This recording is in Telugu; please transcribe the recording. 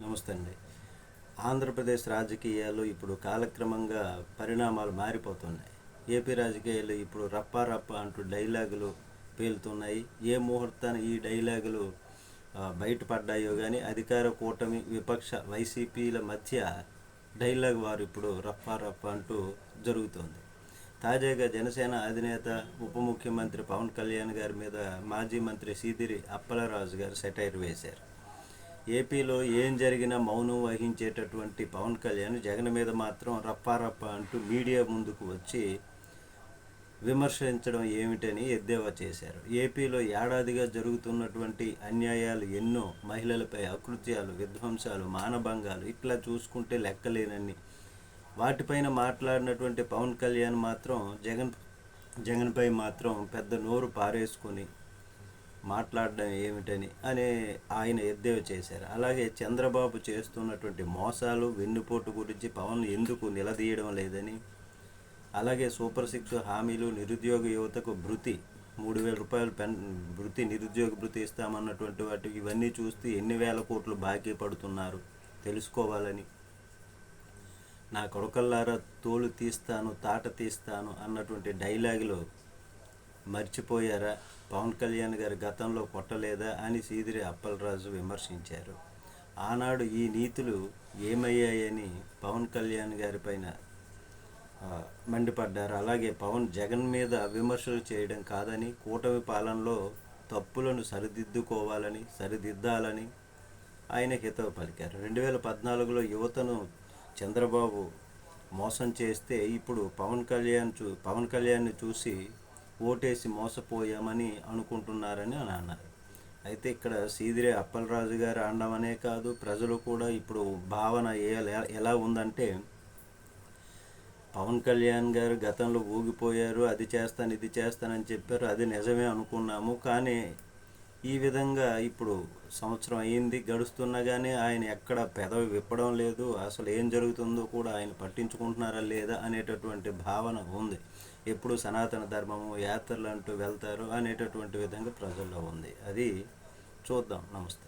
నమస్తే అండి. ఆంధ్రప్రదేశ్ రాజకీయాలు ఇప్పుడు కాలక్రమంగా పరిణామాలు మారిపోతున్నాయి. ఏపీ రాజకీయాలు ఇప్పుడు రప్పా రప్ప అంటూ డైలాగులు పేలుతున్నాయి. ఏ ముహూర్తాన్ని ఈ డైలాగులు బయటపడ్డాయో కానీ అధికార కూటమి విపక్ష వైసీపీల మధ్య డైలాగ్ వారు ఇప్పుడు రప్పా రప్ప అంటూ జరుగుతోంది. తాజాగా జనసేన అధినేత ఉప ముఖ్యమంత్రి పవన్ కళ్యాణ్ గారి మీద మాజీ మంత్రి సీదిరి అప్పలరాజు గారు సెటైర్ వేశారు. ఏపీలో ఏం జరిగినా మౌనం వహించేటటువంటి పవన్ కళ్యాణ్ జగన్ మీద మాత్రం రప్పారప్ప అంటూ మీడియా ముందుకు వచ్చి విమర్శించడం ఏమిటని ఎద్దేవా చేశారు. ఏపీలో ఏడాదిగా జరుగుతున్నటువంటి అన్యాయాలు ఎన్నో, మహిళలపై అకృత్యాలు, విధ్వంసాలు, మానభంగాలు ఇట్లా చూసుకుంటే లెక్కలేనన్ని వాటిపైన మాట్లాడినటువంటి పవన్ కళ్యాణ్ మాత్రం జగన్పై మాత్రం పెద్ద నోరు పారేసుకొని మాట్లాడడం ఏమిటని ఆయన ఎద్దేవా చేశారు. అలాగే చంద్రబాబు చేస్తున్నటువంటి మోసాలు, వెన్నుపోటు గురించి పవన్ ఎందుకు నిలదీయడం లేదని, అలాగే సూపర్ 6 హామీలు, నిరుద్యోగ యువతకు భృతి 3,000 రూపాయలు భృతి, నిరుద్యోగ భృతి ఇస్తామన్నటువంటి వాటి ఇవన్నీ చూస్తే ఎన్ని వేల కోట్లు బాకీ పడుతున్నారు తెలుసుకోవాలని, నా కొడుకల్లారా తోలు తీస్తాను తాట తీస్తాను అన్నటువంటి డైలాగులు మర్చిపోయారా, పవన్ కళ్యాణ్ గారు గతంలో కొట్టలేదా అని సీదిరి అప్పలరాజు విమర్శించారు. ఆనాడు ఈ నీతులు ఏమయ్యాయని పవన్ కళ్యాణ్ గారి పైన మండిపడ్డారు. అలాగే పవన్ జగన్ మీద విమర్శలు చేయడం కాదని, కూటమి పాలనలో తప్పులను సరిదిద్దాలని ఆయన హితవు పలికారు. 2014లో యువతను చంద్రబాబు మోసం చేస్తే ఇప్పుడు పవన్ కళ్యాణ్ని చూసి ఓటేసి మోసపోయామని అనుకుంటున్నారని అన్నారు. అయితే ఇక్కడ సీదిరి అప్పలరాజు గారు అనడమనే కాదు, ప్రజలు కూడా ఇప్పుడు భావన ఎలా ఉందంటే, పవన్ కళ్యాణ్ గారు గతంలో ఊగిపోయారు, అది చేస్తాను ఇది చేస్తానని చెప్పారు, అది నిజమే అనుకున్నాము. కానీ ఈ విధంగా ఇప్పుడు సంవత్సరం అయ్యింది గడుస్తున్నా కానీ ఆయన ఎక్కడ పెదవి విప్పడం లేదు. అసలు ఏం జరుగుతుందో కూడా ఆయన పట్టించుకుంటున్నారా లేదా అనేటటువంటి భావన ఉంది. ఎప్పుడు సనాతన ధర్మము, యాత్రలు అంటూ వెళ్తారు అనేటటువంటి విధంగా ప్రజల్లో ఉంది. అది చూద్దాం. నమస్తే.